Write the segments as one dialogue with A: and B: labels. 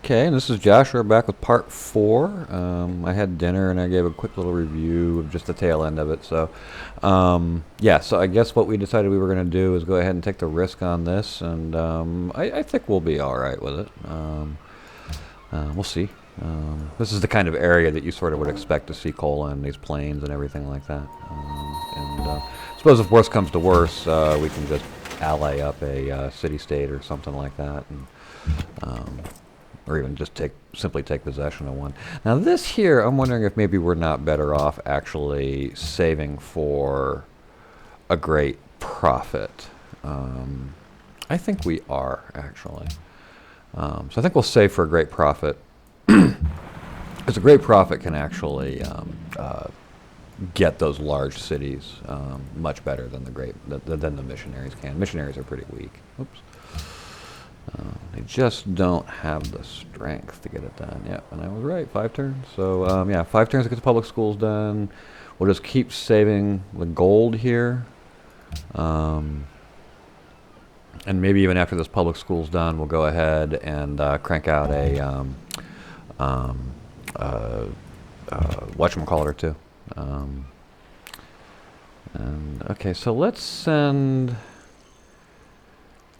A: Okay, and this is Joshua back with part 4. I had dinner and I gave a quick little review of just the tail end of it. So, yeah, so I guess what we decided we were going to do is go ahead and take the risk on this, and I think we'll be all right with it. We'll see. This is the kind of area that you sort of would expect to see coal in, these plains and everything like that. I suppose if worse comes to worse, we can just ally up a city-state or something like that. And, or even just simply take possession of one. Now this here, I'm wondering if maybe we're not better off actually saving for a great profit. I think we are, actually. So I think we'll save for a great profit. Because a great profit can actually get those large cities much better than the missionaries can. Missionaries are pretty weak. Oops. They just don't have the strength to get it done. Yeah, and I was right. 5 turns. So yeah, 5 turns to get the public schools done. We'll just keep saving the gold here. And maybe even after this public school's done, we'll go ahead and crank out a whatchamacallit or two. And okay, so let's send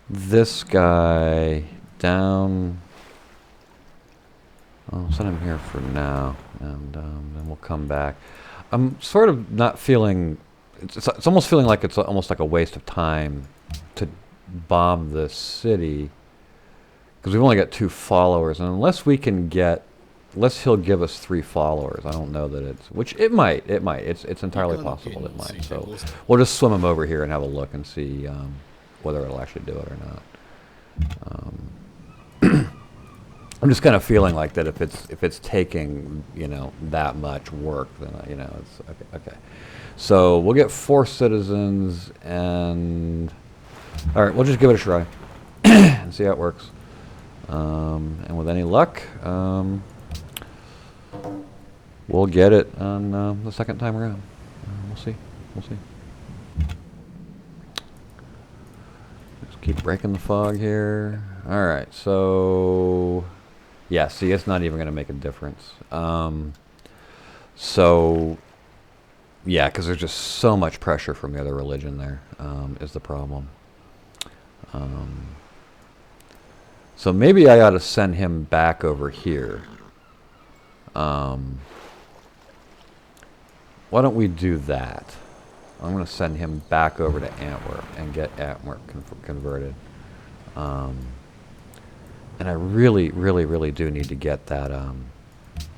A: this guy down. I'll send him here for now, and then we'll come back. I'm sort of not feeling. It's almost feeling like it's almost like a waste of time to bomb this city because we've only got 2 followers, and unless we can get, unless he'll give us 3 followers, I don't know that it's. Which it might. It's entirely possible it might. So we'll just swim him over here and have a look and see. Whether it'll actually do it or not. I'm just kind of feeling like that if it's taking that much work, then it's okay. So we'll get 4 citizens, and all right, we'll just give it a try and see how it works. And with any luck, we'll get it on the second time around. We'll see. Keep breaking the fog here. All right, so yeah, see, it's not even going to make a difference. So yeah, because there's just so much pressure from the other religion there is the problem. So maybe I ought to send him back over here. Why don't we do that? I'm going to send him back over to Antwerp and get Antwerp converted. And I really do need to get that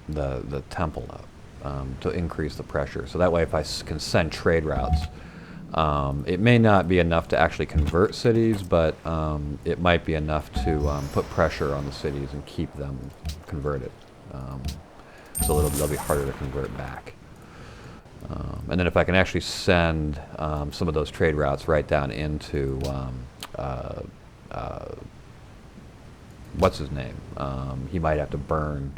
A: the temple up to increase the pressure. So that way, if I can send trade routes, it may not be enough to actually convert cities, but it might be enough to put pressure on the cities and keep them converted. So they'll be harder to convert back. And then if I can actually send some of those trade routes right down into what's his name? He might have to burn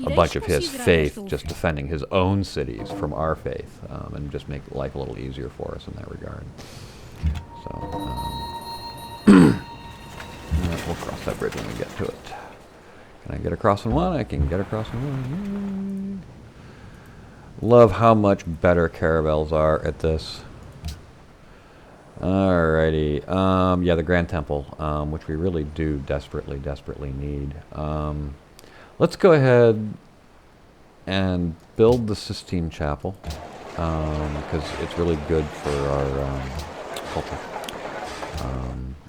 A: a bunch of his faith just defending his own cities from our faith, and just make life a little easier for us in that regard. So we'll cross that bridge when we get to it. Can I get across in one? I can get across in one. Love how much better caravels are at this. Alrighty. Yeah, the Grand Temple, which we really do desperately need. Let's go ahead and build the Sistine Chapel, because it's really good for our culture.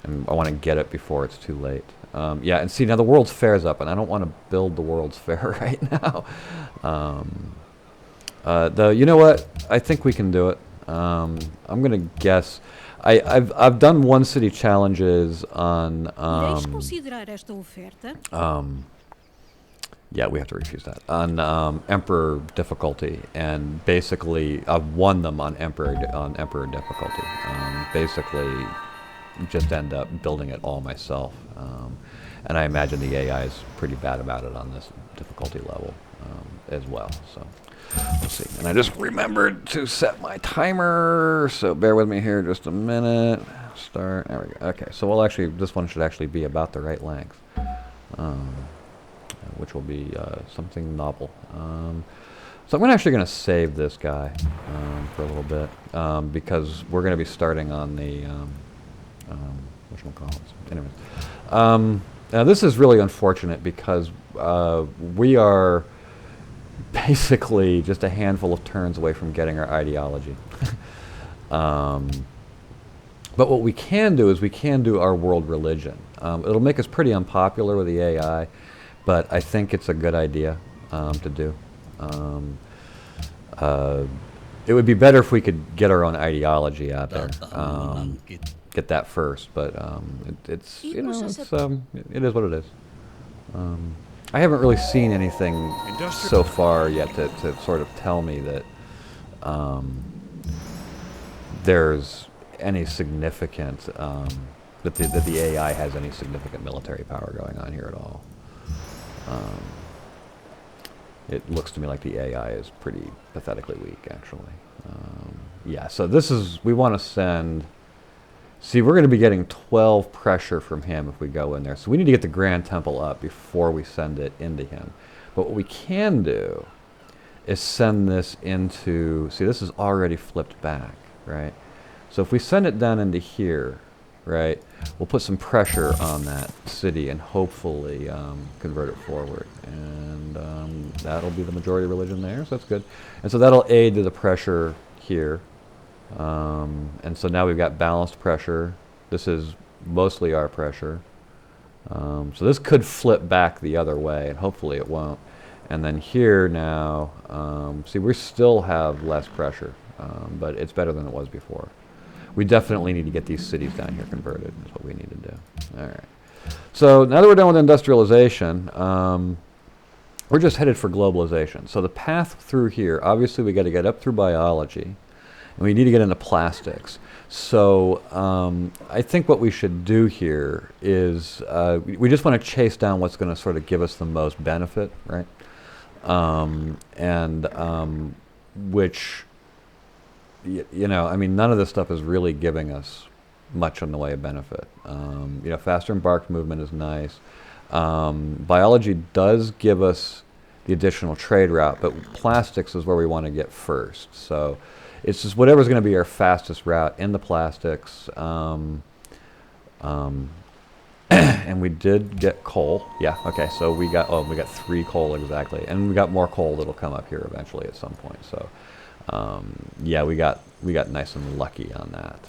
A: And I want to get it before it's too late. Yeah, and see, now the World's Fair's up, and I don't want to build the World's Fair right now. Though, you know what? I think we can do it. I'm gonna guess. I've done 1 city challenges on. Yeah, we have to refuse that on Emperor difficulty, and basically I've won them on Emperor difficulty. Basically, just end up building it all myself, and I imagine the AI is pretty bad about it on this difficulty level as well. So. Let's see. And I just remembered to set my timer, so bear with me here just a minute. Start. There we go. Okay, so we'll actually, this one should actually be about the right length. which will be something novel. So I'm actually going to save this guy for a little bit because we're going to be starting on the whatchamacallit. Anyways, now this is really unfortunate because we are basically just a handful of turns away from getting our ideology. But what we can do is we can do our world religion. It'll make us pretty unpopular with the AI, but I think it's a good idea to do. It would be better if we could get our own ideology out there. Get that first, but it's you know it is what it is. I haven't really seen anything so far yet to sort of tell me that there's any significant that the AI has any significant military power going on here at all. It looks to me like the AI is pretty pathetically weak, actually. Yeah, so this is, we want to send, see, we're going to be getting 12 pressure from him if we go in there. So we need to get the Grand Temple up before we send it into him. But what we can do is send this into, see, this is already flipped back, right? So if we send it down into here, right, we'll put some pressure on that city and hopefully convert it forward. And that'll be the majority religion there, so that's good. And so that'll aid to the pressure here. And so now we've got balanced pressure. This is mostly our pressure. So this could flip back the other way, and hopefully it won't. And then here now, see, we still have less pressure, but it's better than it was before. We definitely need to get these cities down here converted, is what we need to do. All right. So now that we're done with industrialization, we're just headed for globalization. So the path through here, obviously we got to get up through biology, and we need to get into plastics. So I think what we should do here is we just want to chase down what's going to sort of give us the most benefit, right? Which, you know, I mean, none of this stuff is really giving us much in the way of benefit. You know, faster embarked movement is nice. Biology does give us the additional trade route, but plastics is where we want to get first. So it's just whatever's going to be our fastest route in the plastics. And we did get coal. Yeah, okay, so we got 3 coal exactly. And we got more coal that'll come up here eventually at some point. So yeah, we got nice and lucky on that.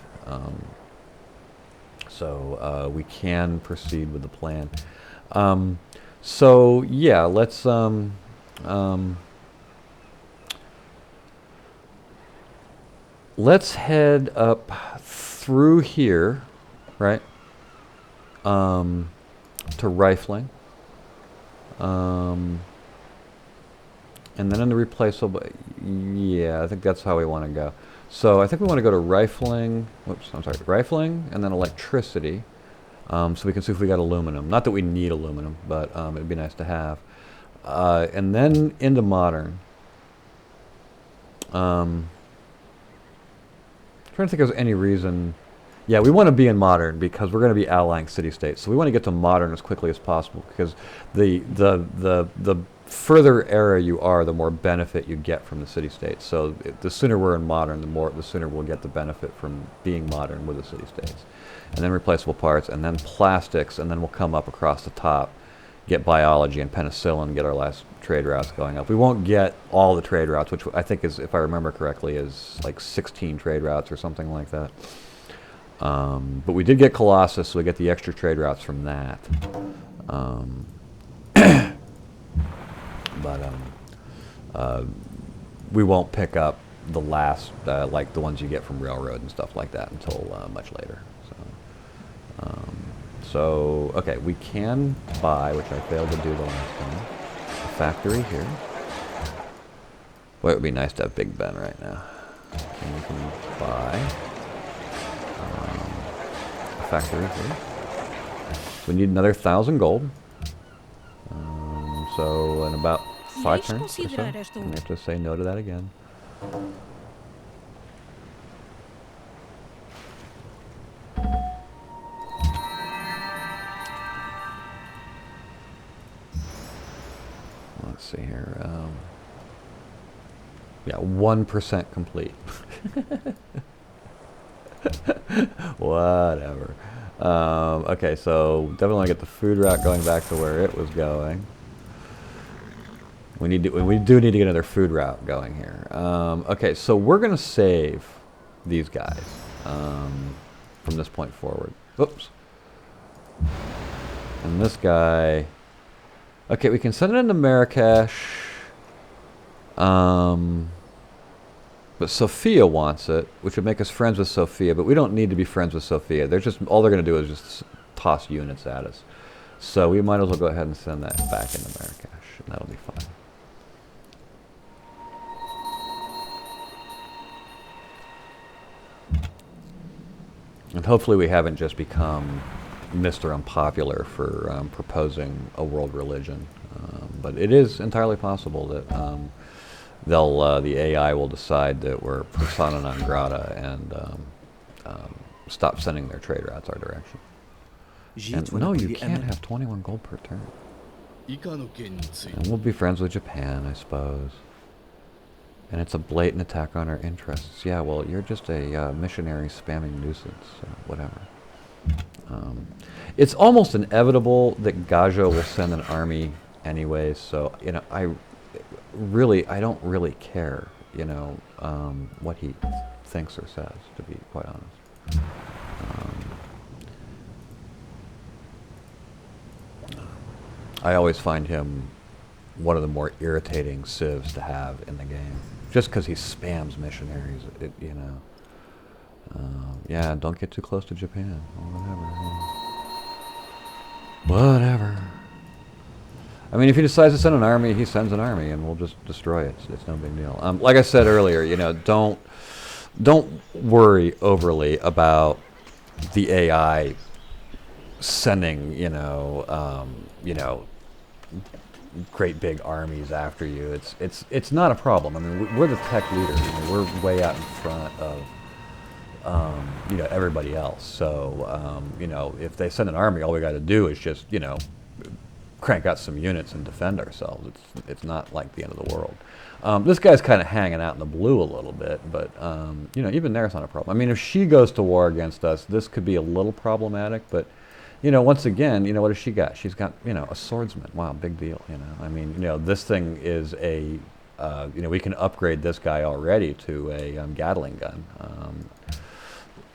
A: So we can proceed with the plan. So yeah, let's head up through here, right? To rifling. And then in the replaceable, yeah, I think that's how we want to go. So I think we want to go to rifling, whoops, I'm sorry, rifling, and then electricity. So we can see if we got aluminum. Not that we need aluminum, but it'd be nice to have. And then into modern. Trying to think if there's any reason. Yeah, we want to be in modern because we're going to be allying city-states. So we want to get to modern as quickly as possible because the further era you are, the more benefit you get from the city-states. So the sooner we're in modern, the sooner we'll get the benefit from being modern with the city-states. And then replaceable parts, and then plastics, and then we'll come up across the top, get biology and penicillin, get our last trade routes going up. We won't get all the trade routes, which I think is, if I remember correctly, is like 16 trade routes or something like that. But we did get Colossus, so we get the extra trade routes from that. But we won't pick up the last, like the ones you get from railroad and stuff like that until much later. So, okay, we can buy, which I failed to do the last time, a factory here. Boy, it would be nice to have Big Ben right now. And we can buy a factory here. We need another 1,000 gold. So in about 5 turns or so, and we have to say no to that again. let's see here. Yeah, 1% complete. Whatever. Okay, so definitely want to get the food route going back to where it was going. We do need to get another food route going here. Okay, so we're gonna save these guys from this point forward. Oops. And this guy. Okay, we can send it into Marrakesh. But Sophia wants it, which would make us friends with Sophia, but we don't need to be friends with Sophia. They're just, all they're going to do is just toss units at us. So we might as well go ahead and send that back into Marrakesh, and that'll be fine. And hopefully we haven't just become Mr. Unpopular for proposing a world religion. But it is entirely possible that the AI will decide that we're persona non grata and stop sending their trade routes our direction. And no, you can't have 21 gold per turn. And we'll be friends with Japan, I suppose. And it's a blatant attack on our interests. Yeah, well, you're just a missionary spamming nuisance, so whatever. It's almost inevitable that Gajo will send an army anyway, so, you know, I don't really care, you know, what he thinks or says, to be quite honest. I always find him one of the more irritating civs to have in the game, just because he spams missionaries, you know. Yeah, don't get too close to Japan, or whatever. Whatever. I mean, if he decides to send an army, he sends an army, and we'll just destroy it. It's no big deal. Like I said earlier, you know, don't worry overly about the AI sending, you know, great big armies after you. It's not a problem. I mean, we're the tech leader. You know, we're way out in front of you know, everybody else. So you know, if they send an army, all we got to do is just, you know, crank out some units and defend ourselves. It's not like the end of the world. This guy's kind of hanging out in the blue a little bit, but you know, even there's not a problem. I mean, if she goes to war against us, this could be a little problematic, but you know, once again, you know, what has she got? She's got, you know, a swordsman. Wow, big deal. You know, I mean, you know, this thing is a, you know, we can upgrade this guy already to a Gatling gun.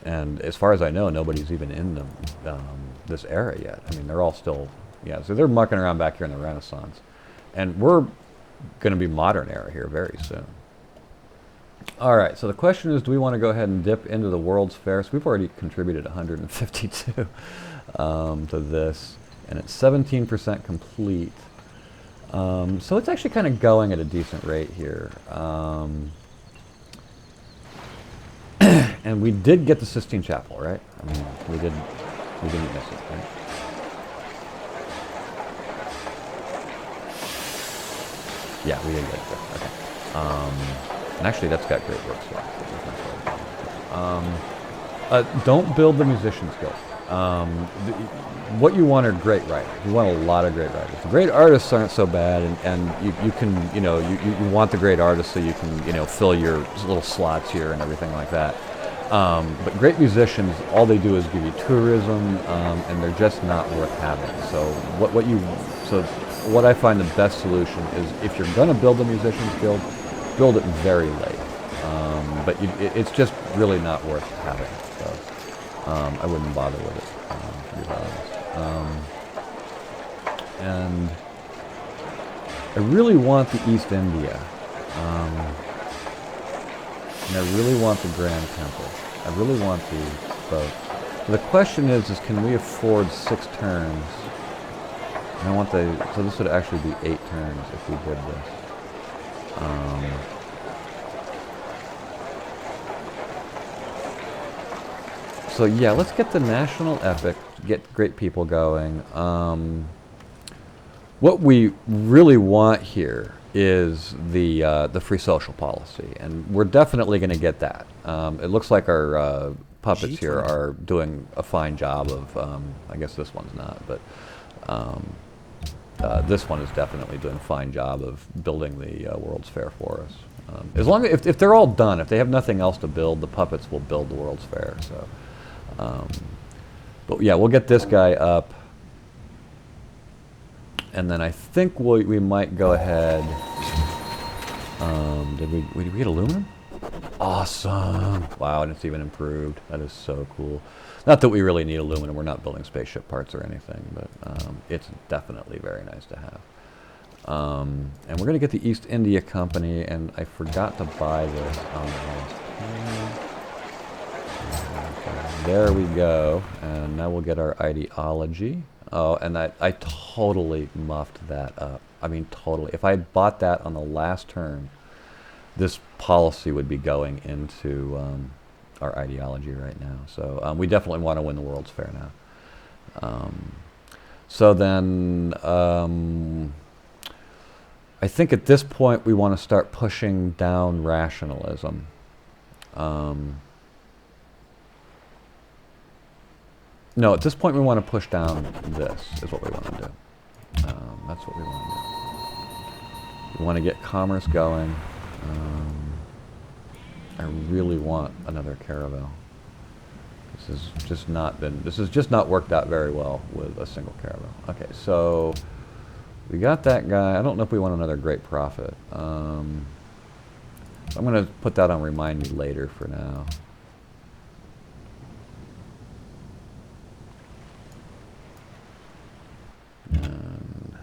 A: And as far as I know, nobody's even in this era yet. I mean, they're all still, yeah, so they're mucking around back here in the Renaissance. And we're going to be modern era here very soon. All right, so the question is, do we want to go ahead and dip into the World's Fair? So we've already contributed 152 to this, and it's 17% complete. So it's actually kind of going at a decent rate here. And we did get the Sistine Chapel, right? I mean, we didn't miss it, right? Yeah, we did get it there. Okay. And actually, that's got great work slots. Don't build the Musicians Guild. What you want are great writers. You want a lot of great writers. The great artists aren't so bad, and you can, you know, you want the great artists so you can, you know, fill your little slots here and everything like that. But great musicians, all they do is give you tourism, and they're just not worth having. So what I find the best solution is, if you're going to build a Musicians Guild, build it very late. But it's just really not worth having. So I wouldn't bother with it, to be honest. And I really want the East India. And I really want the Grand Temple. I really want these both. So the question is can we afford 6 turns? And I want so this would actually be 8 turns if we did this. So yeah, let's get the National Epic, get great people going. What we really want here is the free social policy, and we're definitely going to get that. It looks like our puppets here are doing a fine job of, I guess this one's not, but this one is definitely doing a fine job of building the World's Fair for us. As long as if they're all done, if they have nothing else to build, the puppets will build the World's Fair. So, but yeah, we'll get this guy up, and then I think we might go ahead. Did we get aluminum? Awesome! Wow, and it's even improved. That is so cool. Not that we really need aluminum. We're not building spaceship parts or anything, but it's definitely very nice to have. And we're going to get the East India Company, and I forgot to buy this on the last page. There we go. And now we'll get our ideology. Oh, and I totally muffed that up. I mean, totally. If I had bought that on the last turn, this policy would be going into our ideology right now. So we definitely want to win the World's Fair now. So then I think at this point we want to start pushing down rationalism. No, at this point we want to push down this, is what we want to do. That's what we want to do. We want to get commerce going. I really want another caravel. This has just not worked out very well with a single caravel. Okay, so we got that guy. I don't know if we want another great prophet. I'm going to put that on remind me later for now. And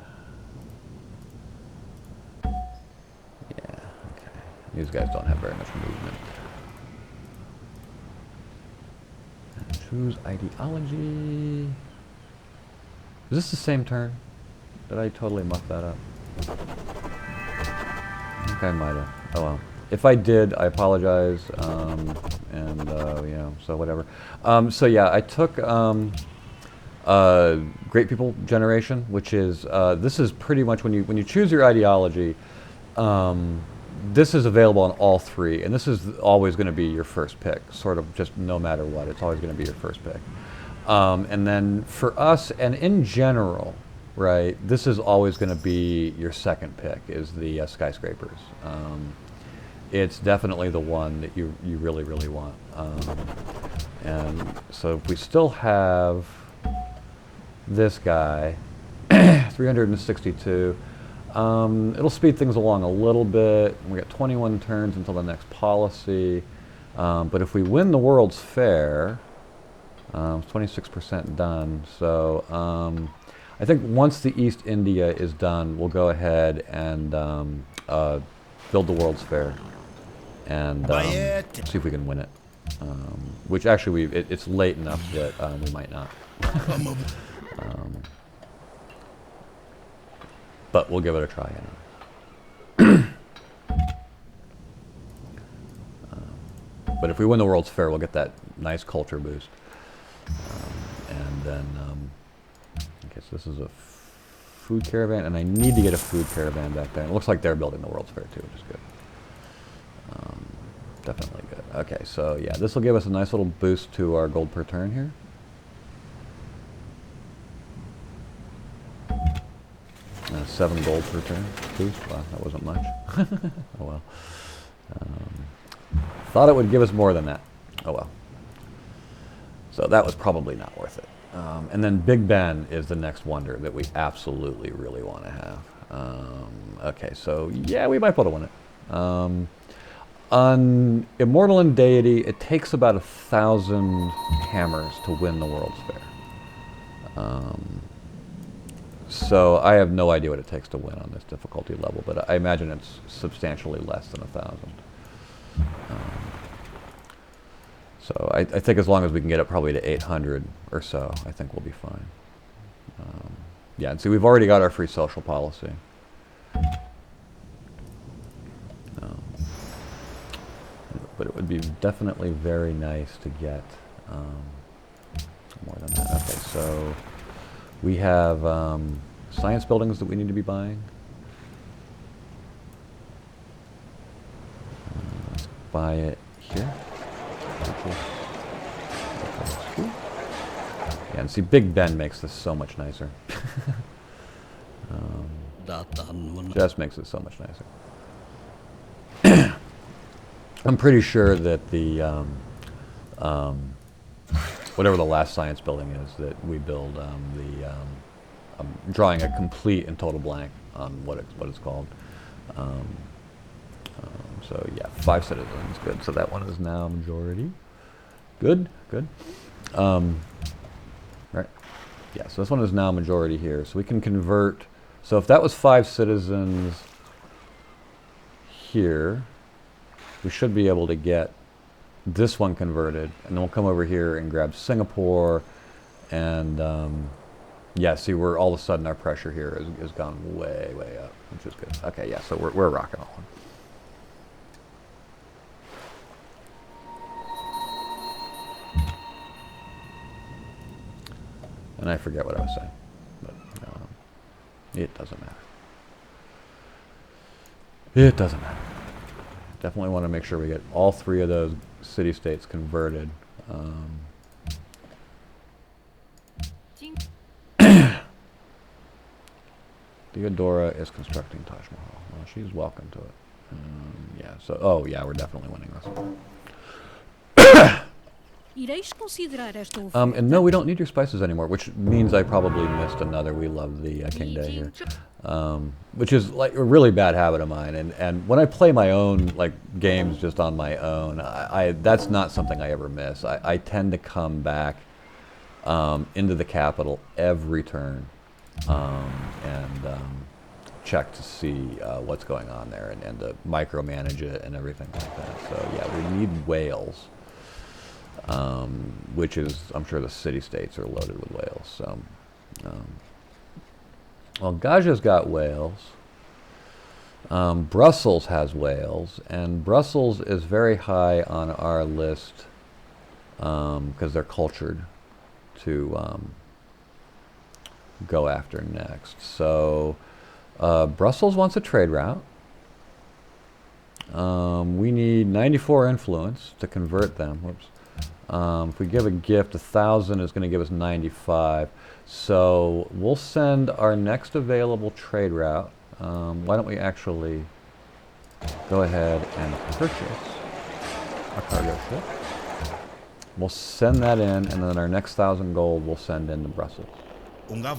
A: yeah, okay. These guys don't have very much movement. And choose ideology. Is this the same turn? Did I totally muff that up? I think I might have. Oh well. If I did, I apologize. Yeah, so whatever. So yeah, I took Great People Generation, which is this is pretty much when you choose your ideology. This is available on all three, and this is always going to be your first pick. Sort of just no matter what, it's always going to be your first pick. And then for us, and in general. Right, this is always going to be your second pick, is the skyscrapers. It's definitely the one that you really, really want. And so if we still have this guy, 362, it'll speed things along a little bit. We got 21 turns until the next policy. But if we win the World's Fair, it's 26% done. So I think once the East India is done, we'll go ahead and build the World's Fair and see if we can win it. Which actually, it's late enough that we might not. But we'll give it a try anyway. But if we win the World's Fair, we'll get that nice culture boost. And then... Okay, so this is a food caravan, and I need to get a food caravan back there. It looks like they're building the World's Fair too, which is good. Definitely good. Okay, so yeah, this will give us a nice little boost to our gold per turn here. And 7 gold per turn boost. Wow, that wasn't much. Oh well. Thought it would give us more than that. Oh well. So that was probably not worth it. And then Big Ben is the next wonder that we absolutely really want to have. Okay, so yeah, we might be able to win it. On Immortal and Deity, it takes about 1,000 hammers to win the World's Fair. So I have no idea what it takes to win on this difficulty level, but I imagine it's substantially less than 1,000. So I think as long as we can get it probably to 800 or so, I think we'll be fine. Yeah, and see, we've already got our free social policy. But it would be definitely very nice to get more than that. Okay, so we have science buildings that we need to be buying. Let's buy it here. Yeah, and see, Big Ben makes this so much nicer. Just makes it so much nicer. I'm pretty sure that the whatever the last science building is that we build, I'm drawing a complete and total blank on what it's called. So yeah, 5 citizens, good. So that one is now majority. Good, good. Right. Yeah, so this one is now majority here. So we can convert. So if that was 5 citizens here, we should be able to get this one converted, and then we'll come over here and grab Singapore, and yeah, see, we're all of a sudden our pressure here has gone way, way up, which is good. Okay, yeah, so we're rocking on. And I forget what I was saying, but it doesn't matter. It doesn't matter. Definitely want to make sure we get all 3 of those city-states converted. Theodora is constructing Taj Mahal. Well, she's welcome to it. Yeah, so, oh yeah, we're definitely winning this. And no, we don't need your spices anymore, which means I probably missed another. We love the King Day here, which is like a really bad habit of mine. And when I play my own like games just on my own, that's not something I ever miss. I tend to come back into the capital every turn and check to see what's going on there and to micromanage it and everything like that. So yeah, we need whales. Which is, I'm sure the city-states are loaded with whales. So, well, Gaja's got whales. Brussels has whales, and Brussels is very high on our list because they're cultured to go after next. So, Brussels wants a trade route. We need 94 influence to convert them. Whoops. If we give a gift, 1,000 is going to give us 95. So we'll send our next available trade route. Why don't we actually go ahead and purchase a cargo ship. We'll send that in, and then our next 1,000 gold we'll send into Brussels. Or whatever.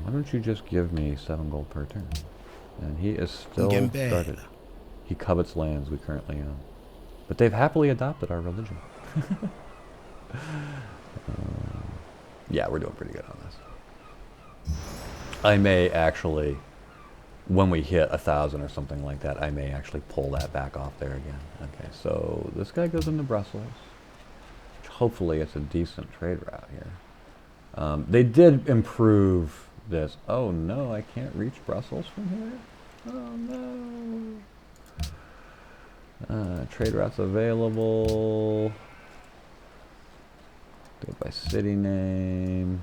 A: Why don't you just give me 7 gold per turn? And he is still started. He covets lands we currently own. But they've happily adopted our religion. Yeah, we're doing pretty good on this. I may actually, when we hit 1,000 or something like that, I may actually pull that back off there again. Okay, so this guy goes into Brussels. Which hopefully it's a decent trade route here. They did improve this. Oh no, I can't reach Brussels from here? Oh no. Trade routes available. Do it by city name.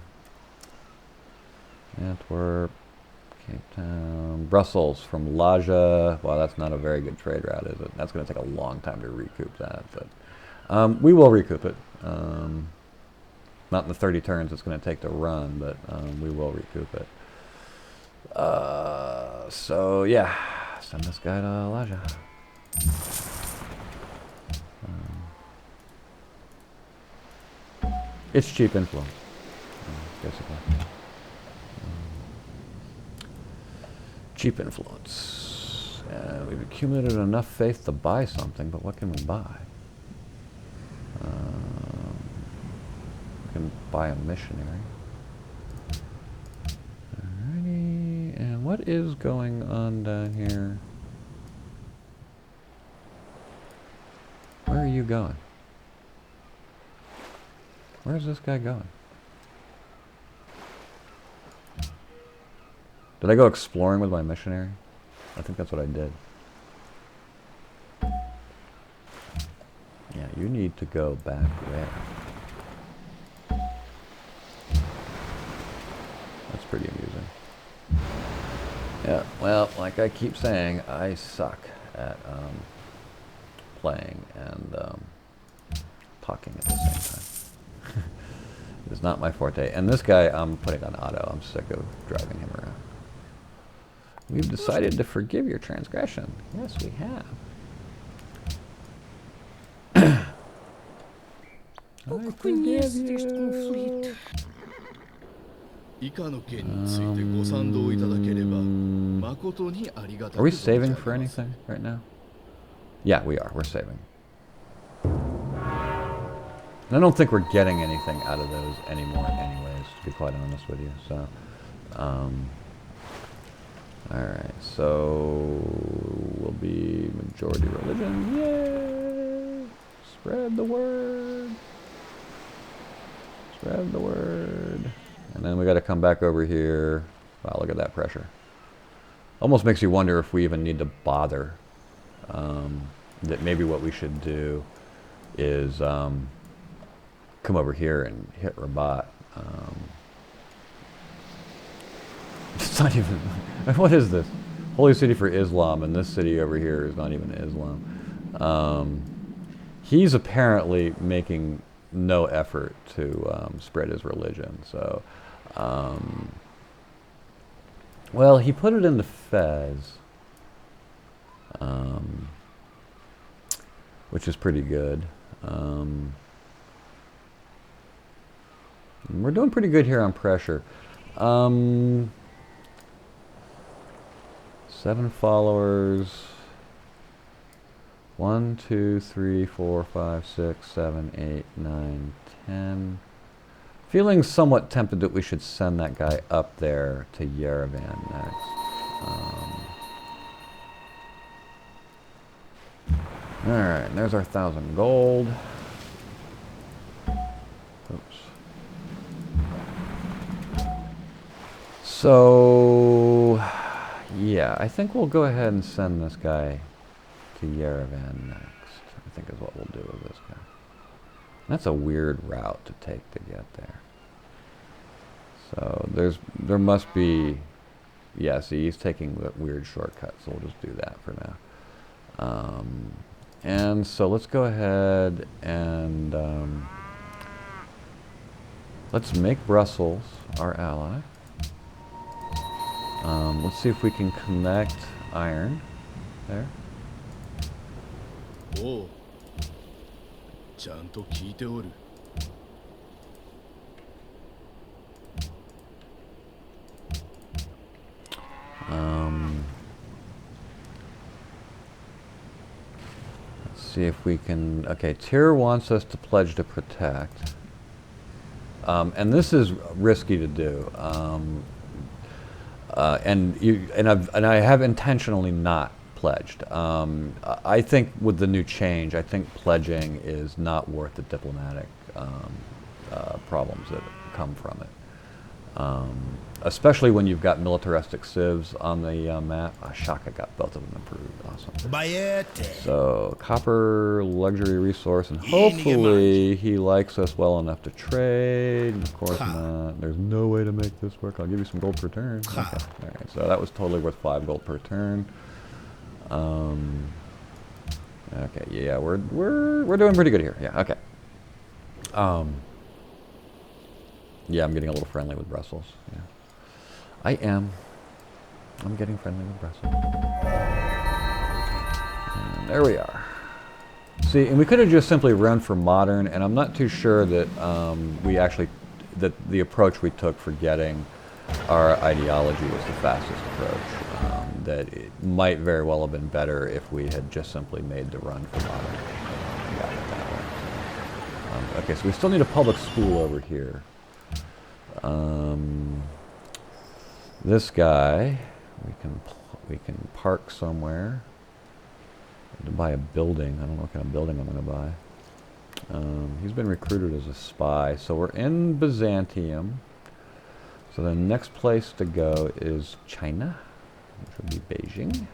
A: Antwerp, Cape Town, Brussels from Laja. Well, that's not a very good trade route, is it? That's going to take a long time to recoup that, but we will recoup it. Not in the 30 turns it's going to take to run, but we will recoup it. So yeah, send this guy to Laja. It's cheap influence, basically. Cheap influence. We've accumulated enough faith to buy something, but what can we buy? We can buy a missionary. Alrighty, and what is going on down here? Where are you going? Where's this guy going? Did I go exploring with my missionary? I think that's what I did. Yeah, you need to go back there. That's pretty amusing. Yeah, well, like I keep saying, I suck at playing and talking at the same time. It's not my forte. And this guy, I'm putting on auto. I'm sick of driving him around. We've decided to forgive your transgression. Yes, we have. I forgive you. Are we saving for anything right now? Yeah, we are. We're saving. And I don't think we're getting anything out of those anymore anyways, to be quite honest with you. So, alright, so we'll be majority religion. Yay! Spread the word. Spread the word. And then we got to come back over here. Wow, look at that pressure. Almost makes you wonder if we even need to bother. That maybe what we should do is come over here and hit Rabat. It's not even... What is this? Holy city for Islam, and this city over here is not even Islam. He's apparently making no effort to spread his religion. So, well, he put it into Fez, which is pretty good. We're doing pretty good here on pressure. 7 followers. 1, 2, 3, 4, 5, 6, 7, 8, 9, 10. Feeling somewhat tempted that we should send that guy up there to Yerevan next. Alright, there's our 1,000 gold. Oops. So, yeah, I think we'll go ahead and send this guy to Yerevan next, I think is what we'll do with this guy. That's a weird route to take to get there. So there must be, yeah, see, he's taking the weird shortcut, so we'll just do that for now. And so let's go ahead and let's make Brussels our ally. Let's see if we can connect iron there.
B: Oh.
A: Let's see if we can. Okay, Tyr wants us to pledge to protect, and this is risky to do. And I have intentionally not pledged. I think with the new change, I think pledging is not worth the diplomatic problems that come from it. Especially when you've got militaristic civs on the map. Shaka got both of them improved. Awesome. So, copper, luxury resource, and hopefully he likes us well enough to trade. Of course not. There's no way to make this work. I'll give you some gold per turn. Okay. Alright, so that was totally worth 5 gold per turn. Okay, yeah, we're doing pretty good here. Yeah, okay. Yeah, I'm getting a little friendly with Brussels. Yeah. I am. I'm getting friendly with Brussels. And there we are. See, and we could have just simply run for modern, and I'm not too sure that that the approach we took for getting our ideology was the fastest approach. That it might very well have been better if we had just simply made the run for modern. Got it that way. Okay, so we still need a public school over here. This guy, we can park somewhere. To buy a building. I don't know what kind of building I'm going to buy. He's been recruited as a spy, so we're in Byzantium. So the next place to go is China, which would be Beijing.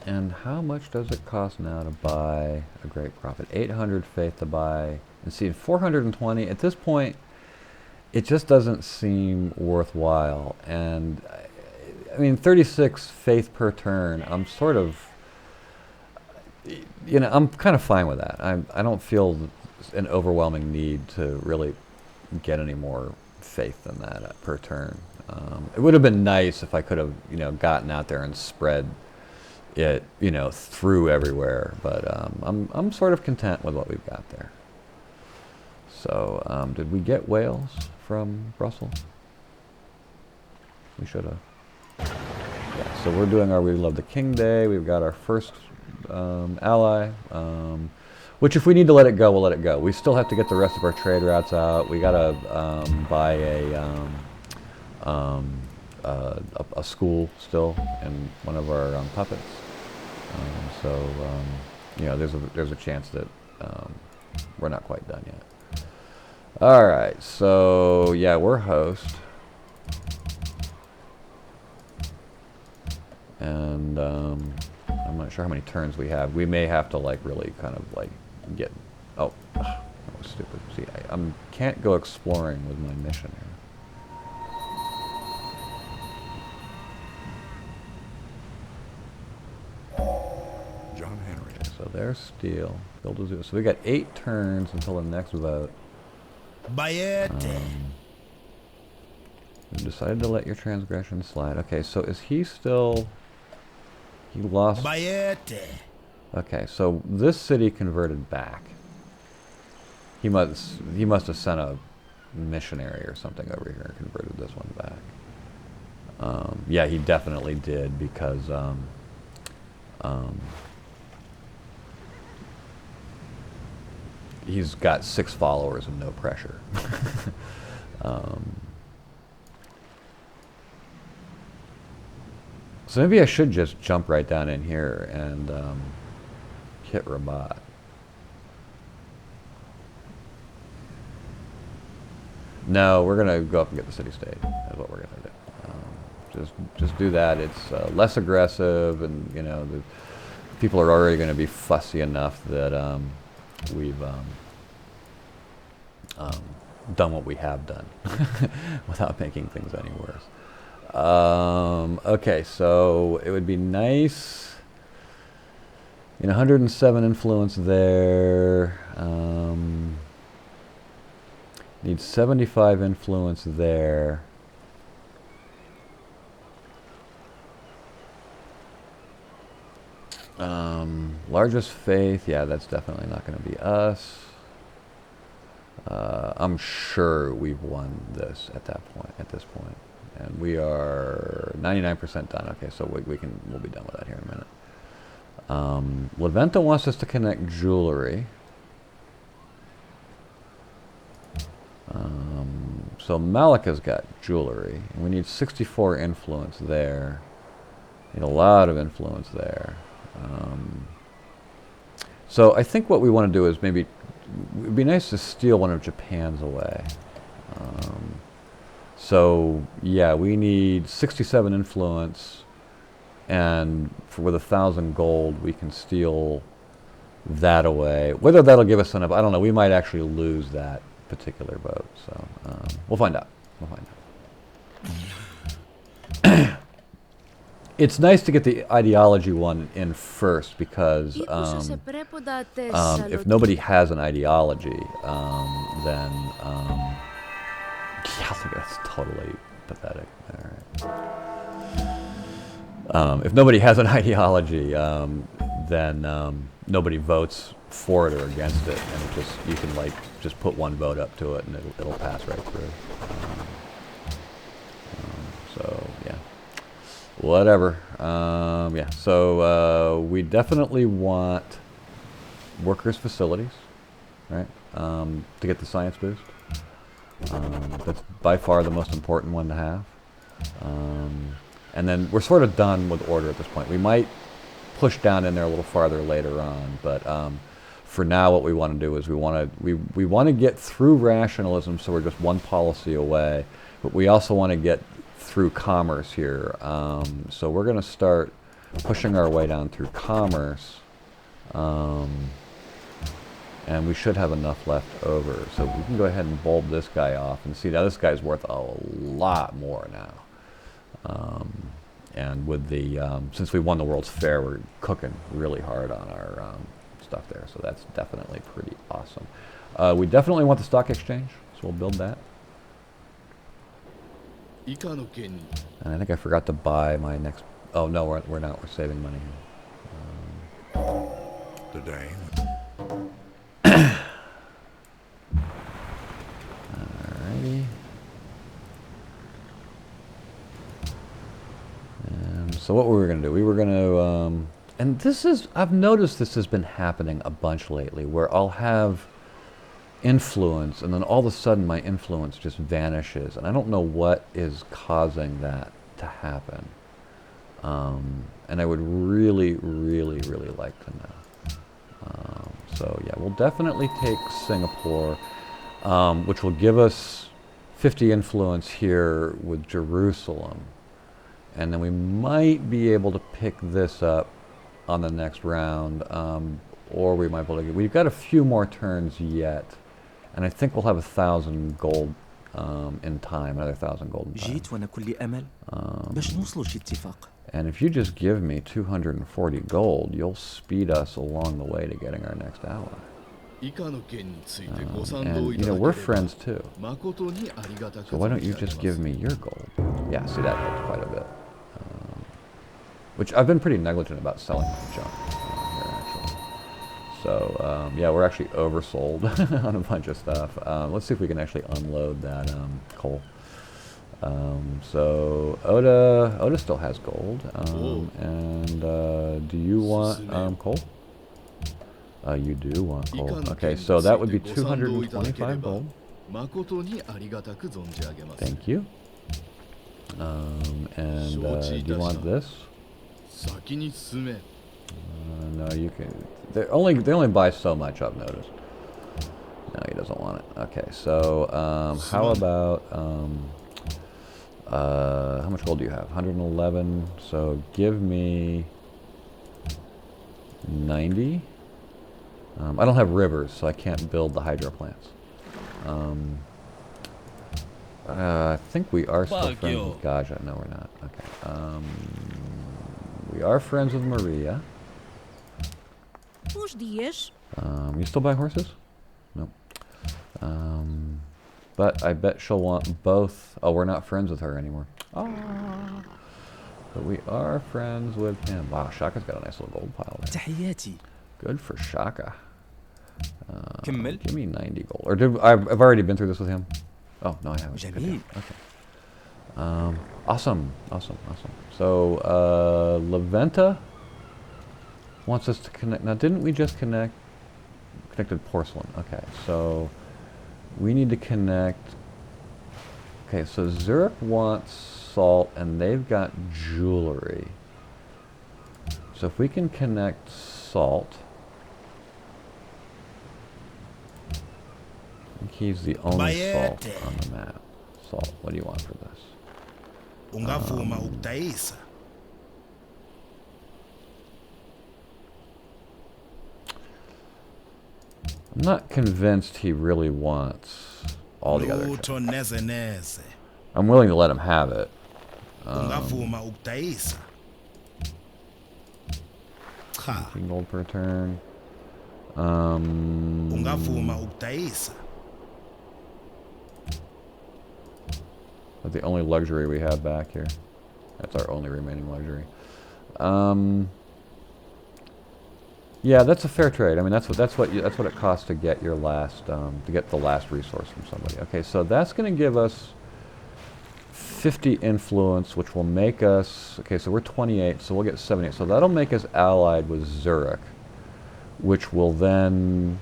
A: And how much does it cost now to buy a great prophet? 800 faith to buy, and see, 420. At this point, it just doesn't seem worthwhile. And I mean, 36 faith per turn. I'm sort of you know, I'm kind of fine with that. I don't feel an overwhelming need to really get any more faith than that per turn. It would have been nice if I could have, you know, gotten out there and spread it, you know, through everywhere. But I'm sort of content with what we've got there. So did we get whales from Brussels? We should have. Yeah. So we're doing our We Love the King Day. We've got our first ally. Which, if we need to let it go, we'll let it go. We still have to get the rest of our trade routes out. We gotta buy a school still and one of our puppets. You know, there's a chance that we're not quite done yet. All right, so yeah, we're host, and I'm not sure how many turns we have. We may have to like really kind of like get. Oh, that was stupid. See, I can't go exploring with my mission here. So there's steel. Build a zoo. So we got 8 turns until the next vote. You decided to let your transgression slide. Okay, so is he still... He lost... Okay, so this city converted back. He must have sent a missionary or something over here and converted this one back. Yeah, he definitely did, because... he's got 6 followers and no pressure. So maybe I should just jump right down in here and hit Rabat. No, we're gonna go up and get the city-state. That's what we're gonna do. Just do that. It's less aggressive, and you know the people are already going to be fussy enough that we've done what we have done without making things any worse. Okay, so it would be nice. You know, 107 influence there. Need 75 influence there. Largest faith, yeah, that's definitely not going to be us. I'm sure we've won this at this point, and we are 99% done. Okay, so we'll be done with that here in a minute. Leventa wants us to connect jewelry. So Malika's got jewelry, and we need 64 influence there. Need a lot of influence there. So I think what we want to do is maybe, it'd be nice to steal one of Japan's away. So yeah, we need 67 influence, and with 1,000 gold we can steal that away. Whether that'll give us enough, I don't know. We might actually lose that particular vote, so we'll find out. It's nice to get the ideology one in first, because if nobody has an ideology, then yeah, that's totally pathetic. All right. If nobody has an ideology, then nobody votes for it or against it, and you can like just put one vote up to it, and it'll pass right through. So yeah. Whatever. Yeah, so we definitely want workers' facilities, right, to get the science boost. That's by far the most important one to have. And then we're sort of done with order at this point. We might push down in there a little farther later on, but for now what we want to do is we want to get through rationalism, so we're just one policy away, but we also want to get through commerce here. So we're going to start pushing our way down through commerce, and we should have enough left over. So we can go ahead and bulb this guy off and see. Now this guy's worth a lot more now, and with the since we won the World's Fair, we're cooking really hard on our stuff there. So that's definitely pretty awesome. We definitely want the stock exchange, so we'll build that. And I think I forgot to buy my next. Oh no, we're not. We're saving money here.
B: Today.
A: Alrighty. So what were we going to do? We were going to, and this is, I've noticed this has been happening a bunch lately, where I'll have influence, and then all of a sudden my influence just vanishes, and I don't know what is causing that to happen. And I would really, really, really like to know. So yeah, we'll definitely take Singapore, which will give us 50 influence here with Jerusalem. And then we might be able to pick this up on the next round, or we might be able to we've got a few more turns yet, and I think we'll have 1,000 gold in time, another 1,000 gold in time. And if you just give me 240 gold, you'll speed us along the way to getting our next ally. And, you know, we're friends too. So why don't you just give me your gold? Yeah, see, that helped quite a bit. Which I've been pretty negligent about selling junk here, actually. So, yeah, we're actually oversold on a bunch of stuff. Let's see if we can actually unload that coal. So, Oda still has gold. And do you want coal? You do want gold. Okay, so that would be 225 gold. Thank you. And do you want this? No, you can. They only buy so much, I've noticed. No, he doesn't want it. Okay, so how about how much gold do you have? 111. So give me 90. I don't have rivers, so I can't build the hydro plants. I think we are still friends with Gaja. No, we're not. Okay. We are friends with Maria. You still buy horses? No. But I bet she'll want both. Oh, we're not friends with her anymore. Oh. But we are friends with him. Wow, Shaka's got a nice little gold pile there. Good for Shaka. Give me 90 gold. Or I've already been through this with him. Oh, no, I haven't. Okay. Awesome. So, Leventa wants us to connect. Now, didn't we just connected porcelain? Okay, so we need to connect. Okay, so Zurich wants salt, and they've got jewelry. So if we can connect salt, I think he's the only salt on the map. Salt, what do you want for this? I'm not convinced he really wants all the other things. I'm willing to let him have it. 15 gold per turn. That's the only luxury we have back here. That's our only remaining luxury. Yeah, that's a fair trade. I mean, that's what it costs to get your last to get the last resource from somebody. Okay, so that's going to give us 50 influence, which will make us. Okay, so we're 28, so we'll get 78. So that'll make us allied with Zurich, which will then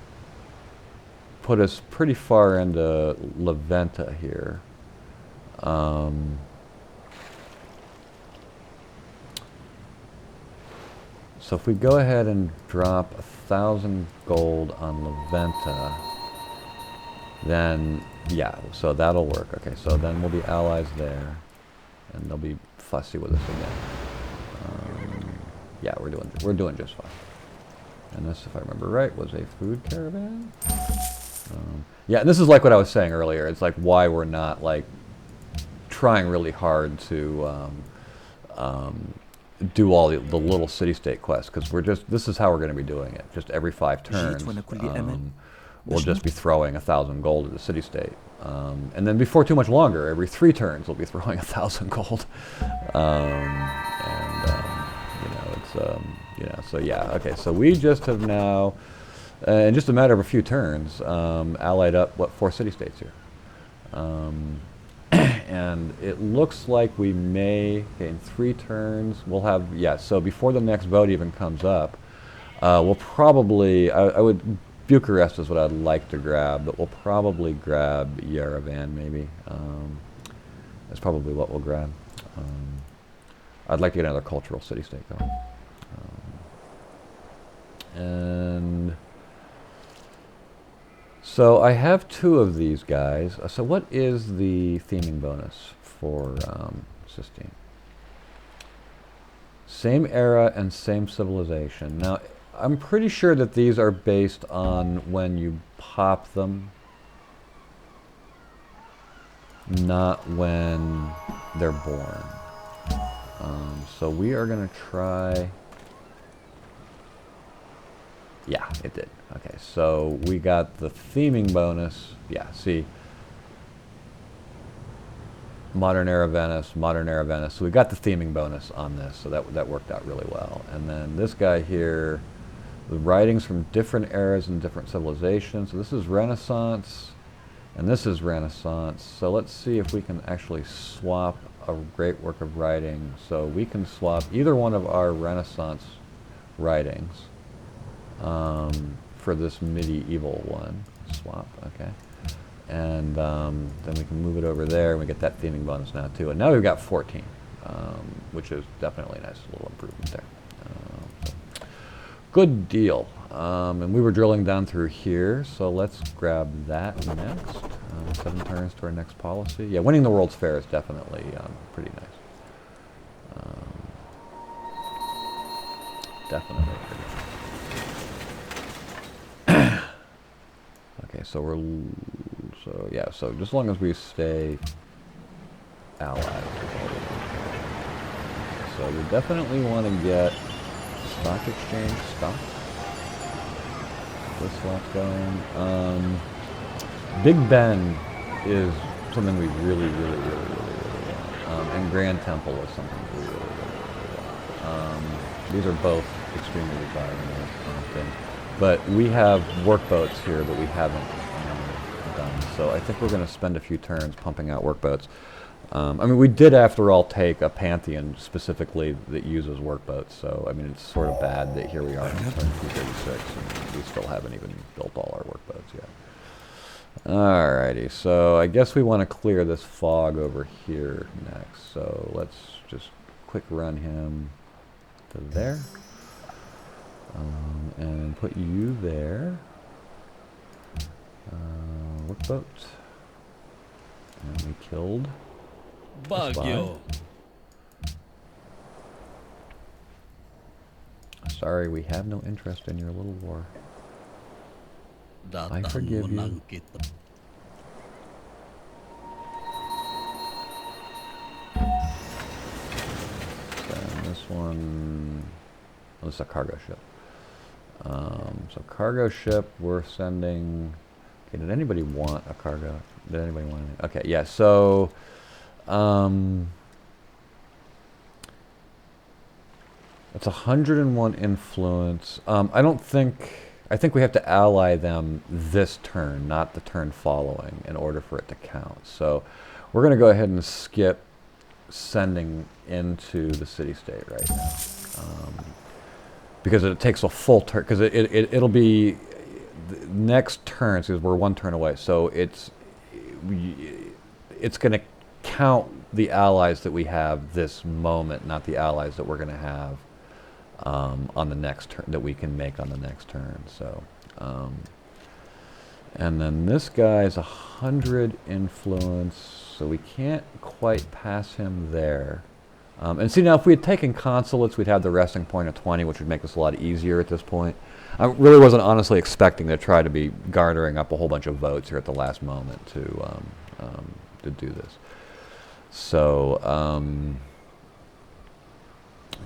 A: put us pretty far into Leventa here. So if we go ahead and drop 1,000 gold on Leventa, then yeah, so that'll work. Okay, so then we'll be allies there, and they'll be fussy with us again. Yeah, we're doing just fine. And this, if I remember right, was a food caravan. Yeah, and this is like what I was saying earlier. It's like why we're not like trying really hard to do all the little city-state quests, because this is how we're going to be doing it. Just every 5 turns, we'll just be throwing 1,000 gold at the city-state. And then before too much longer, every 3 turns, we'll be throwing 1,000 gold. So yeah, okay, so we just have now, in just a matter of a few turns, allied up, 4 city-states here. And it looks like we may, okay, in 3 turns, we'll have, so before the next vote even comes up, we'll probably, Bucharest is what I'd like to grab, but we'll probably grab Yerevan maybe. That's probably what we'll grab. I'd like to get another cultural city-state going. And so I have 2 of these guys. So what is the theming bonus for Sistine? Same era and same civilization. Now, I'm pretty sure that these are based on when you pop them, not when they're born. So we are going to try... Yeah, it did. Okay, so we got the theming bonus. Yeah, see. Modern Era Venice, Modern Era Venice. So we got the theming bonus on this, so that worked out really well. And then this guy here, the writings from different eras and different civilizations. So this is Renaissance, and this is Renaissance. So let's see if we can actually swap a great work of writing. So we can swap either one of our Renaissance writings for this medieval one. Swap, okay. And then we can move it over there, and we get that theming bonus now too. And now we've got 14, which is definitely a nice little improvement there. So good deal. And we were drilling down through here, so let's grab that next. 7 turns to our next policy. Yeah, winning the World's Fair is definitely pretty nice. Definitely pretty nice. Okay, so so just as long as we stay allied. So we definitely want to get stock exchange stock. This swap's going. Big Ben is something we really want. And Grand Temple is something we really want. These are both extremely desirable things. But we have workboats here that we haven't done. So I think we're going to spend a few turns pumping out workboats. I mean, we did, after all, take a Pantheon specifically that uses workboats. So, I mean, it's sort of bad that here we are in turn 236 and we still haven't even built all our workboats yet. Alrighty, so I guess we want to clear this fog over here next. So let's just quick run him to there. And put you there. Workboat. And we killed Baguio. Sorry, we have no interest in your little war. I forgive you. And this one... Oh, this is a cargo ship. So cargo ship, we're sending... Okay, did anybody want a cargo? Did anybody want it? Okay, yeah, so... it's 101 influence. I think we have to ally them this turn, not the turn following, in order for it to count. So we're going to go ahead and skip sending into the city-state right now. Because it takes a full turn, because it'll be the next turn, because we're 1 turn away, so it's going to count the allies that we have this moment, not the allies that we're going to have on the next turn, that we can make on the next turn. So, and then this guy is 100 influence, so we can't quite pass him there. And see, now if we had taken consulates, we'd have the resting point of 20, which would make this a lot easier at this point. I really wasn't honestly expecting to try to be garnering up a whole bunch of votes here at the last moment to do this. So,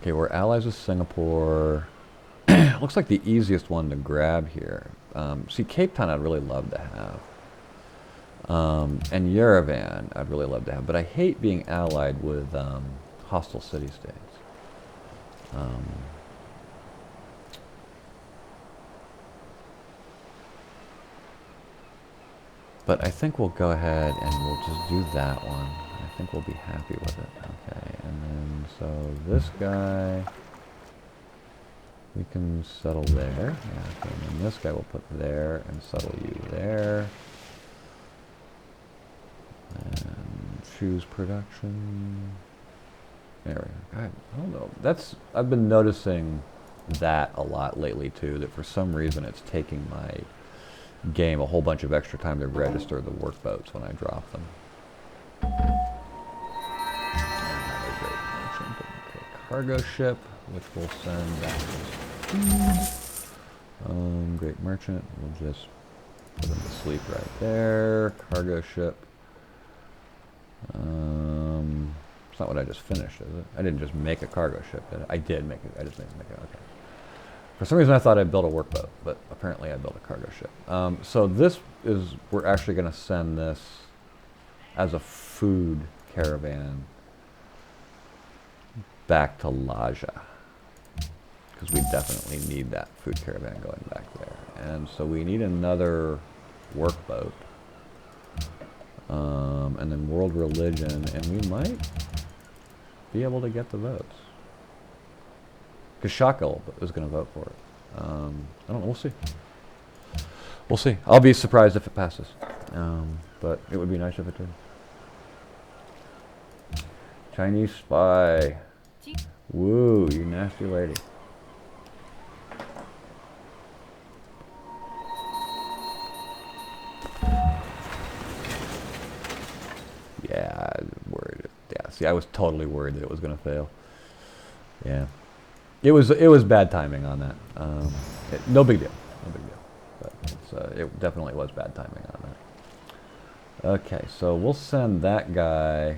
A: Okay, we're allies with Singapore. Looks like the easiest one to grab here. See, Cape Town I'd really love to have. And Yerevan I'd really love to have. But I hate being allied with hostile city-states. But I think we'll go ahead and we'll just do that one. I think we'll be happy with it. Okay, and then so this guy we can settle there. Yeah, okay, and then this guy we'll put there and settle you there. And choose production. There we go. I don't know. I've been noticing that a lot lately too, that for some reason it's taking my game a whole bunch of extra time to register the workboats when I drop them. Another great merchant. Okay, cargo ship, which we'll send back to food. Great merchant, we'll just put him to sleep right there. Cargo ship. It's not what I just finished, is it? I didn't just make a cargo ship, did I? I did make it. I just didn't make it. Okay. For some reason I thought I'd built a workboat, but apparently I built a cargo ship. So this is, we're actually going to send this as a food caravan back to Laja. Because we definitely need that food caravan going back there. And so we need another workboat. And then world religion, and we might be able to get the votes. Because Shackle is going to vote for it. I don't know. We'll see. We'll see. I'll be surprised if it passes. But it would be nice if it did. Chinese spy. Woo, you nasty lady. Yeah, I'm worried. Yeah, see, I was totally worried that it was going to fail. Yeah. It was bad timing on that. No big deal. No big deal. But it definitely was bad timing on that. Okay, so we'll send that guy.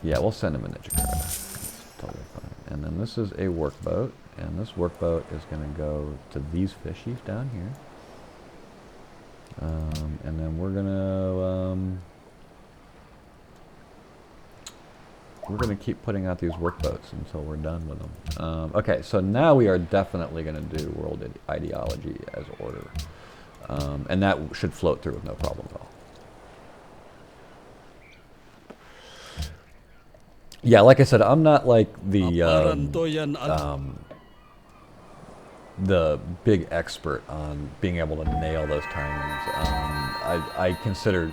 A: Yeah, we'll send him into Jakarta. That's totally fine. And then this is a workboat. And this workboat is going to go to these fishies down here. And then we're gonna keep putting out these workboats until we're done with them. Okay, so now we are definitely gonna do world ideology as order, and that should float through with no problem at all. Yeah, like I said, I'm not like the big expert on being able to nail those timings. I consider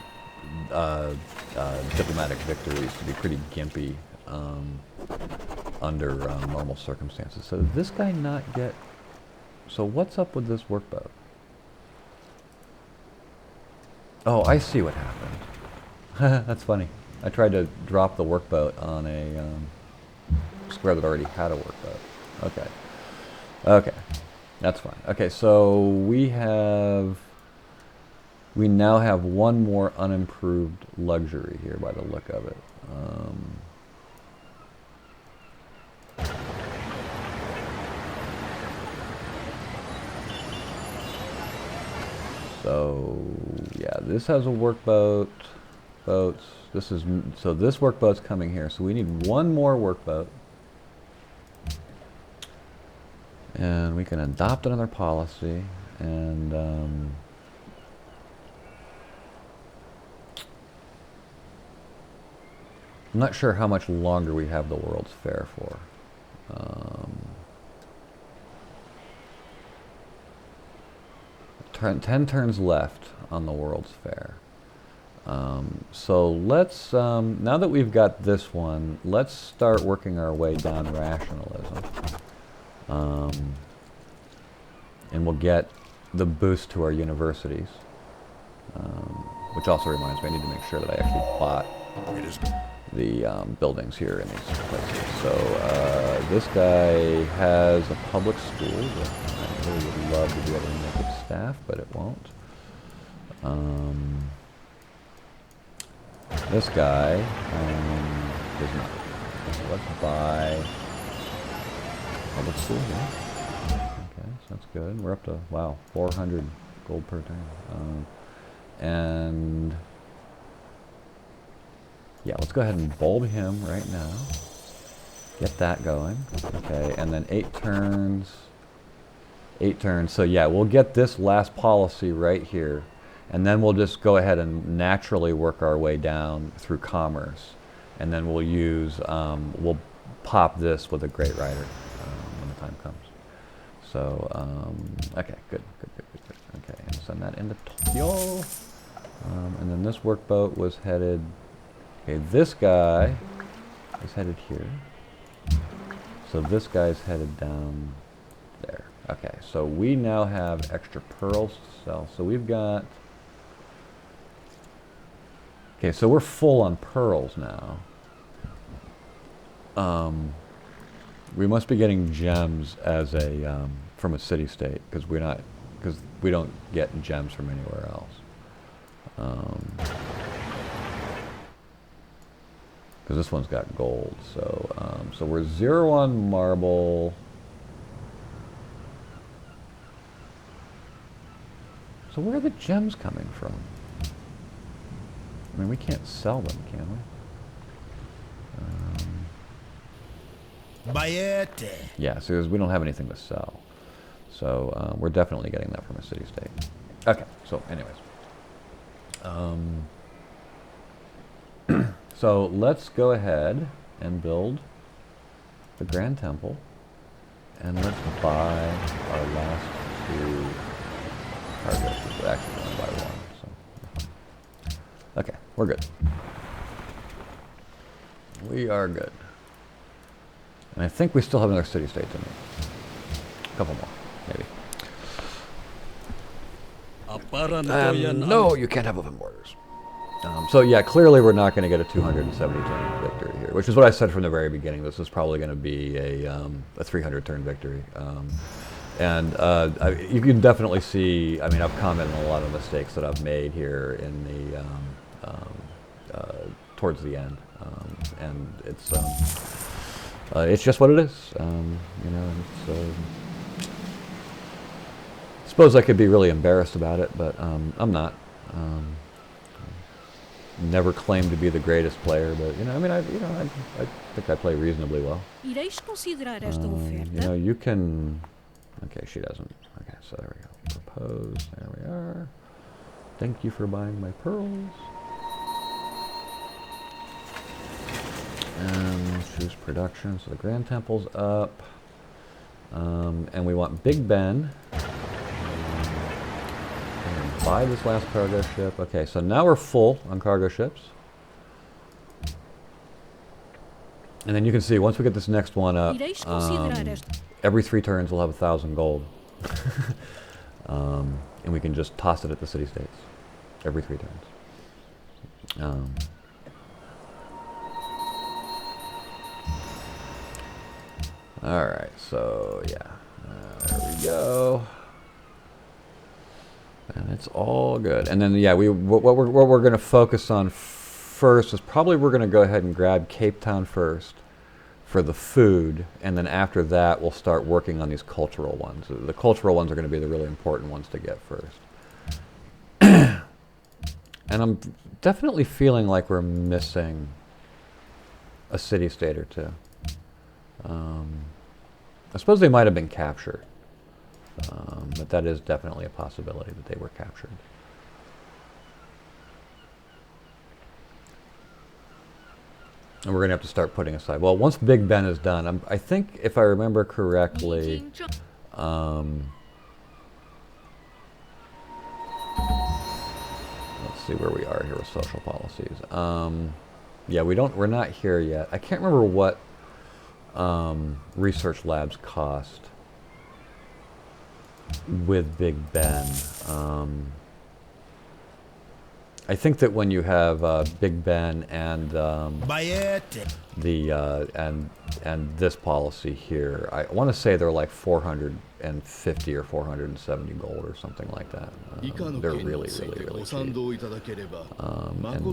A: diplomatic victories to be pretty gimpy under normal circumstances. So did this guy not get... So what's up with this workboat? Oh, I see what happened. That's funny. I tried to drop the workboat on a square that already had a workboat. Okay. Okay. That's fine. Okay, so we now have one more unimproved luxury here by the look of it. So yeah, this has a workboat. Boats. So this workboat's coming here. So we need one more workboat. And we can adopt another policy, and I'm not sure how much longer we have the World's Fair for. 10 turns left on the World's Fair. So let's, now that we've got this one, let's start working our way down rationalism. And we'll get the boost to our universities. Which also reminds me, I need to make sure that I actually bought the buildings here in these places. So this guy has a public school that I really would love to be able to make it staff, but it won't. This guy does not. So let's buy public school here. Okay, so that's good. We're up to, wow, 400 gold per turn. And yeah, let's go ahead and bulb him right now. Get that going. Okay, and then 8 turns. 8 turns. So yeah, we'll get this last policy right here. And then we'll just go ahead and naturally work our way down through commerce. And then we'll use, we'll pop this with a Great Rider when the time comes. So, okay, good. Okay, and send that into Tokyo. And then this workboat was headed, okay, this guy is headed here. So this guy's headed down there. Okay, so we now have extra pearls to sell. So we've got, okay, so we're full on pearls now. We must be getting gems as a from a city-state because we don't get gems from anywhere else. Because this one's got gold, so so we're 0 on marble. So where are the gems coming from? I mean, we can't sell them, can we? Yeah, so we don't have anything to sell. So we're definitely getting that from a city-state. Okay, so anyways. So let's go ahead and build the Grand Temple. And let's buy our last 2 cargoes. We're actually going to buy 1. So. Okay, we're good. We are good. And I think we still have another city-state to make. A couple more, maybe. No, you can't have open borders. So yeah, clearly we're not going to get a 270 turn victory here, which is what I said from the very beginning. This is probably going to be a 300 turn victory. You can definitely see, I mean, I've commented on a lot of mistakes that I've made here in the, towards the end. And it's just what it is. You know, I suppose I could be really embarrassed about it, but I'm not. Never claimed to be the greatest player, but you know, I mean, I think I play reasonably well. You know, you can. Okay, she doesn't. Okay, so there we go. Propose. There we are. Thank you for buying my pearls. Choose production. So the Grand Temple's up, and we want Big Ben. Buy this last cargo ship. Okay, so now we're full on cargo ships. And then you can see, once we get this next one up, every 3 turns we'll have 1,000 gold. And we can just toss it at the city-states every 3 turns. Alright, so yeah, there we go. And it's all good. And then yeah, what we're going to focus on first is probably we're going to go ahead and grab Cape Town first for the food, and then after that we'll start working on these cultural ones. The cultural ones are going to be the really important ones to get first. And I'm definitely feeling like we're missing a city-state or 2. I suppose they might have been captured. But that is definitely a possibility that they were captured. And we're going to have to start putting aside. Well, once Big Ben is done, I think if I remember correctly, let's see where we are here with social policies. Yeah, we're not here yet. I can't remember what research labs cost with Big Ben. I think that when you have Big Ben and and this policy here, I want to say they're like 450 or 470 gold or something like that. They're really, really, really cheap. And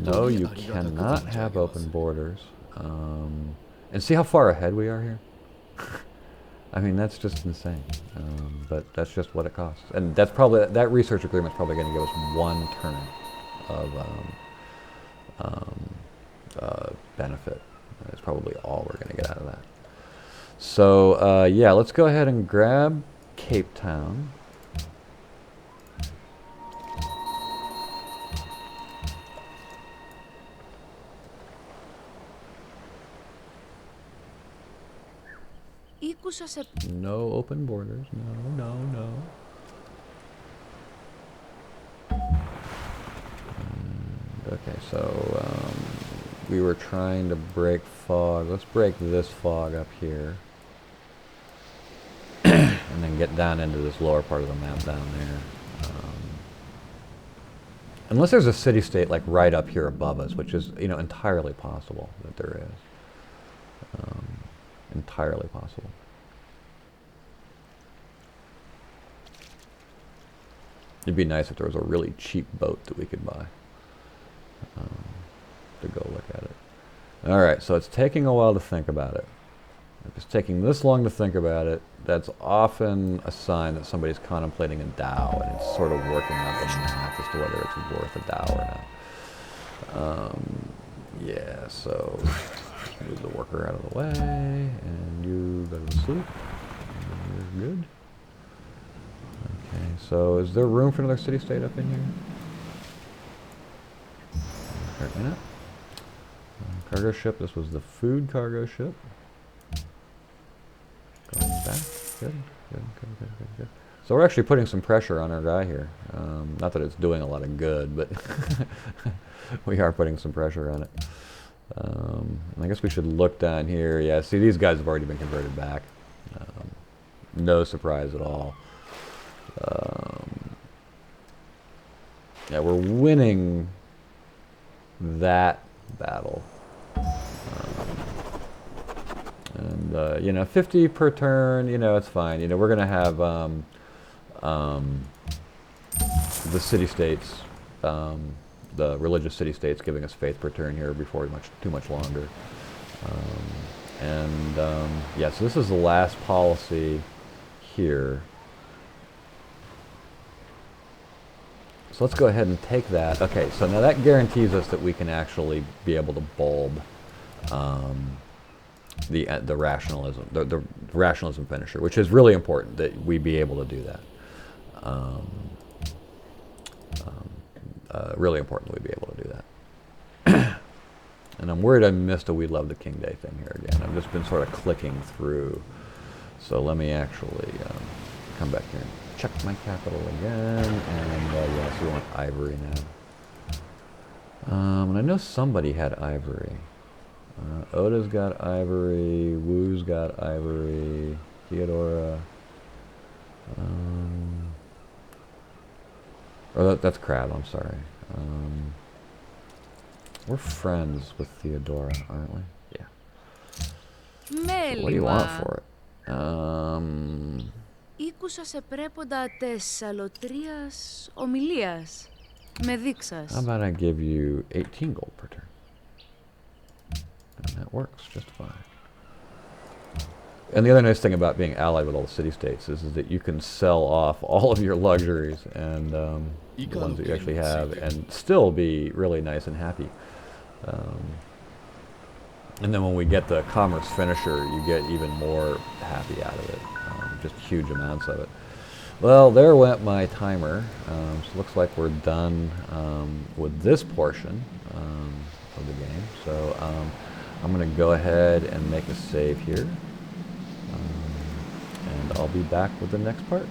A: no, you cannot have open borders. And see how far ahead we are here? I mean, that's just insane. But that's just what it costs. And that's probably, that research agreement's probably going to give us one turn of benefit. That's probably all we're going to get out of that. So, yeah, let's go ahead and grab Cape Town. No open borders. No, no, no. Okay, so we were trying to break fog. Let's break this fog up here. And then get down into this lower part of the map down there. Unless there's a city-state like right up here above us, which is, you know, entirely possible that there is. Entirely possible. It'd be nice if there was a really cheap boat that we could buy to go look at it. Alright, so it's taking a while to think about it. If it's taking this long to think about it, that's often a sign that somebody's contemplating a Dow, and it's sort of working out the math as to whether it's worth a Dow or not. Yeah, so move the worker out of the way, and you go to sleep. And you're good. Okay, so is there room for another city-state up in here? Apparently not. Cargo ship, this was the food cargo ship. Going back, good. So we're actually putting some pressure on our guy here. Not that it's doing a lot of good, but we are putting some pressure on it. And I guess we should look down here. Yeah, see, these guys have already been converted back. No surprise at all. Yeah, we're winning that battle. And, you know, 50 per turn, you know, it's fine. You know, we're going to have the city-states, the religious city-states giving us faith per turn here before too much longer. Yeah, so this is the last policy here. So let's go ahead and take that. Okay, so now that guarantees us that we can actually be able to bulb the rationalism, the rationalism finisher, which is really important that we be able to do that. Really important that we be able to do that. And I'm worried I missed a We Love the King Day thing here again. I've just been sort of clicking through. So let me actually come back here and check my capital again. And yeah, so we want ivory now. And I know somebody had ivory. Oda's got ivory, Wu's got ivory, Theodora. Or that's Crab, I'm sorry. We're friends with Theodora, aren't we? Yeah. So what do you want for it?
B: Ήκουσα σε πρέποντα τες αλωτρίας ομιλίας. Με δείξας.
A: How about I give you 18 gold per turn? And that works just fine. And the other nice thing about being allied with all the city-states is that you can sell off all of your luxuries and the ones that you actually have and still be really nice and happy. And then when we get the commerce finisher, you get even more happy out of it. Just huge amounts of it. Well, there went my timer. So it looks like we're done with this portion of the game. So I'm going to go ahead and make a save here. And I'll be back with the next part.